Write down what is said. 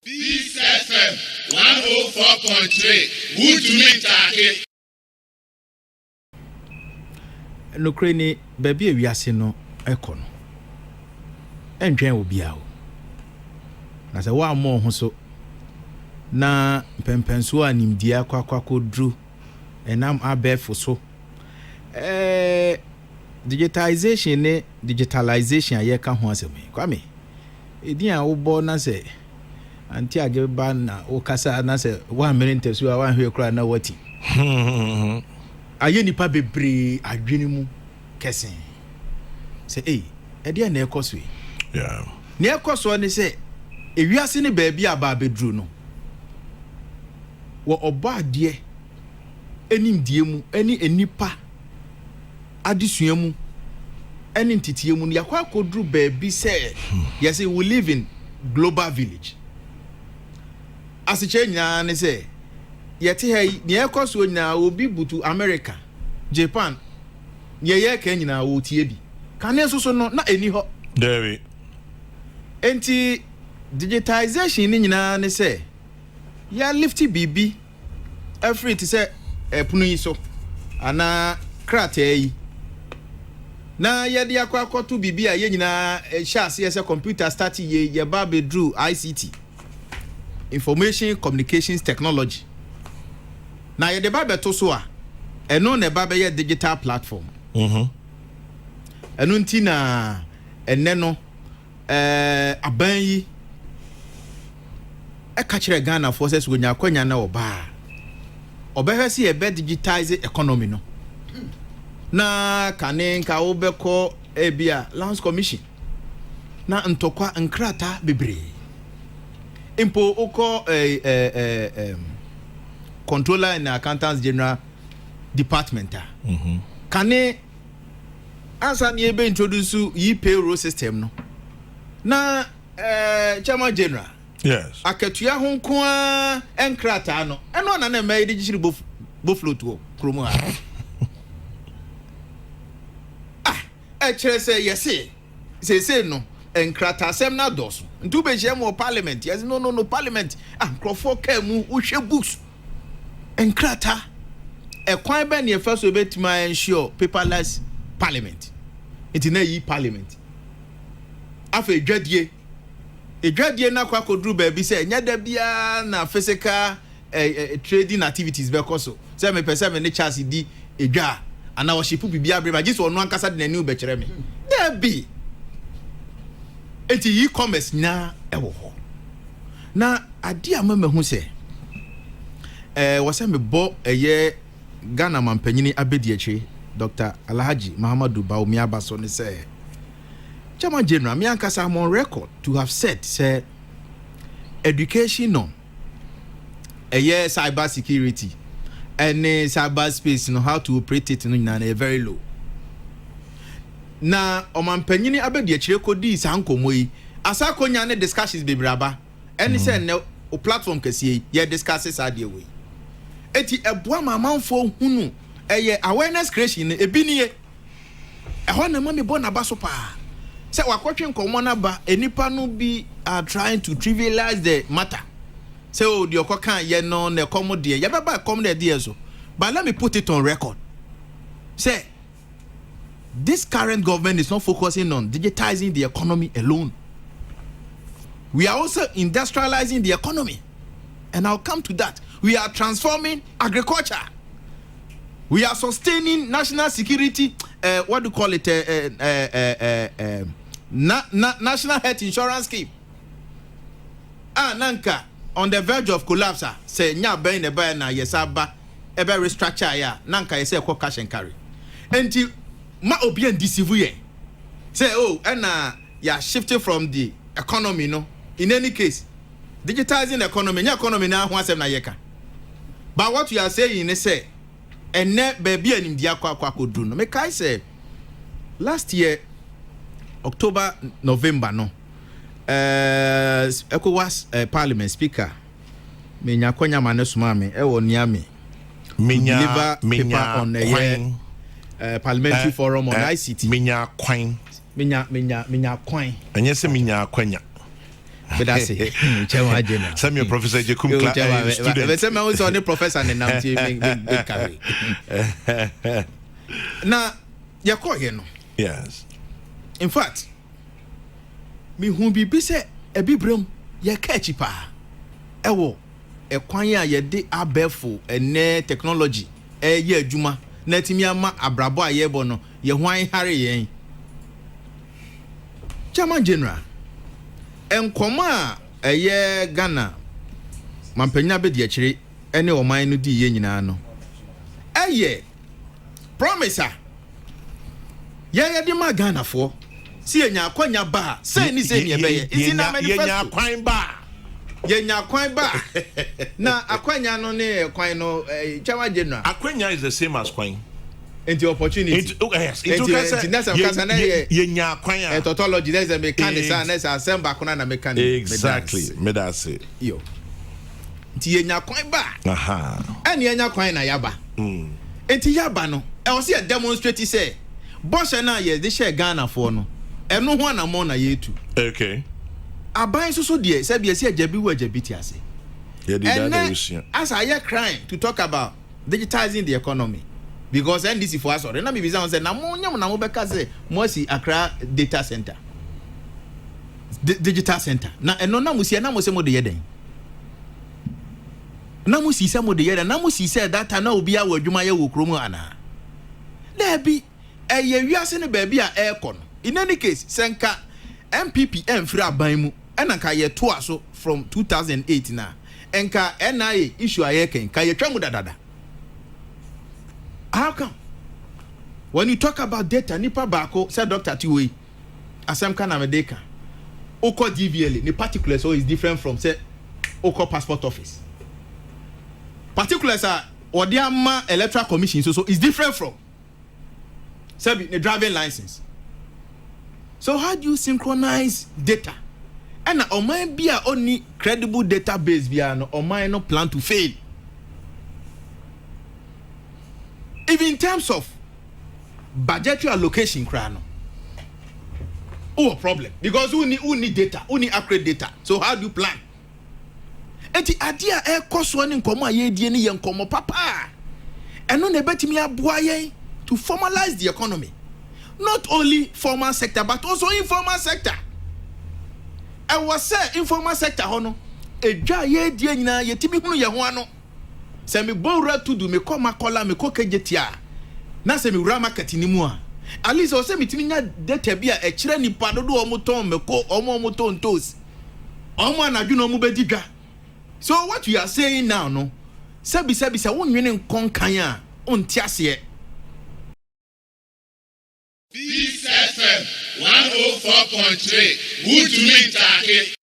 Peace FM 104.3 Woodmeat Take. No crane baby wiase no ekono. Entwen obi a o. Na se wa mo ho so na pempenso animdia kwakwa dru enam abefo so. Digitalization ayeka ho asemi. Kwame edin a wo bo na se anti ageba na o kasa na se 1 minute so a 1 hwe kra na wati aye nipa bebre adwene mu kesen se ede na ekoso yeah na ekoso ne se ewiase ne baabi aba bedru no wo oba ade enimdie mu eni enipa adesua mu eni ntitie mu yakwa kodru baabi se yes we live in global village as nyina ne se yete ha ne ekoso nyina obi butu America Japan ye ka nyina wo tie bi kane so no na eni ho there enti digitization ni nyina ne se ya lifti bibi every ti se epunu yi so ana krata yi na ye dia kwakoto bibi a ye nyina chance ye se computer start ye ba bedru ICT information communications technology na ye de ba beto so a eno ne ba be ye digital platform eno nti na enne no aban yi ka kire Ghana forces wonya kwanya na oba obehwese ye be digitize economy no na kane nka wo beko ebia lands commission na ntokwa nkrata bebre impo uko controller and accountants general department kane asa ni ebe introduce yi payroll system no na chairman general yes aketua ho nko a enkrata no eno na na mai digishiri bofloat wo kromo ha chere say yes say no enkrata sem na doso ntu be je mo parliament yes no parliament crofo ka mu uhwe books enkrata ekwan be ne first obetima ensure paperless parliament it na yi parliament afa edwadie na kwa kodru ba bi say nya da bia na physical trading activities be koso say me pese me ne chance di edwa ana worship bibia abrema Jesus onu ankasa de nani be kire me da bi eti e-commerce na ewo ho na ade amamehu se wose me bo eye Ghana mampanyini abedi achi Dr. Alhaji Muhammadu Bawumia Baso ne say Chairman General me ankasa am on record to have said say education no eye cyber security and cyber space know how to operate it no very low na omampanyini abedi achire kodi sankomo yi asakonya ne discussions bebraba eni se ne o platform kese ye discusses ade we eti eboa mamanfo hunu eye awareness creation ebi niye eho na mami bo na baso pa se wakotwe nkomo na ba enipa no bi are trying to trivialize the matter. Say oh the okokan ye no na komo de ye baba komo de de so. But let me put it on record. Say this current government is not focusing on digitizing the economy alone. We are also industrializing the economy. And I'll come to that. We are transforming agriculture. We are sustaining national security, what do you call it? National health insurance scheme. Nanka on the verge of collapse. Say nya ben ne ba na yesaba ebe restructure ya nanka yese ko cash and carry. Enti ma obi en deceive ye. Say oh na ya shifting from the economy no. In any case, digitizing the economy, nya economy na ho asem na yeka. But what you are saying is say enne baby anim dia kwa kodru no. Make I say last year October November no ECOWAS Parliament Speaker menya kwanya manesuma me ewo niame menya on parliamentary forum on ICT menya kwan menya kwan enye se menya kwanya But that's it. Chairman General. Some your Professor Jekum student. But some was on the professor and now carry. Now, you're calling. Yes. In fact, me who be busy a big room, ya catchy pa. Ewo, a kwanya ye de abefo, ne technology, ye juma, netimiama abrabo a ye bono, ye wine harry yen. Chairman General, en koma a ye Ghana, Mampenya be de chiri, any o mine di yen no. Ye, promise ya de ma Ghana for. Si enya kwanya ba say ni say me be isi na manifesto enya kwan ba yenya kwan ba na akwanya no ne kwan no Chairman General akwanya is the same as kwan into opportunity yes into kasa na yenya kwan a tautology there's a mechanic and there's a semba kuna na mechanic exactly me that say yo nti yenya kwan ba aha and yenya kwan na yaba enti yaba no e o say demonstrate say boss na ye de share Ghana for no eno ho na mo na yetu okay aban so de say be say ajabi wa ajabi ti ase yeah the as I hear crying to talk about digitizing the economy because NDC for us or na me be say na mo nyam na mo be ka say mo si Accra data center digital center na eno na mo si na mo se mo de yeden na mo si se mo de yeden na mo si se data na obi a wa adwuma ye wo kromu ana na bi eye wiase ne ba bi a aircon in any case senka MPP free aban mu enanka ye to aso from 2008 na enka NIA issue ayeken ka ye twamu dadada. How come when you talk about data nipa bako say Dr. Tiwe asem kana medeka oko DVL the particulars so is different from say oko passport office particulars are odiama electoral commission so is different from say the driving license. So how do you synchronize data? And oman be a only credible database be no oman no plan to fail. Even in terms of budgetary allocation crano. Oh, problem because we need data, we need accurate data. So how do you plan? Eti adia e cost one in komo aye die ni yen komo papa. Eno na betimi aboa yen to formalize the economy. Not only formal sector but also informal sector. I was say informal sector hono edwa ye die nyina yetimi hunu ye ho ano. Se me bowra to do me call makola me ko kejetia. Na se me wura market ni mu a. At least o se mitimi nya data bia e kire nipa dodo omoton me ko omoton toast. Omo anadwu no mu bedigwa. So what we are saying now no. Sabi se wonwene nkon kan a onti ase. Peace FM 104.3. Good to meet Taki.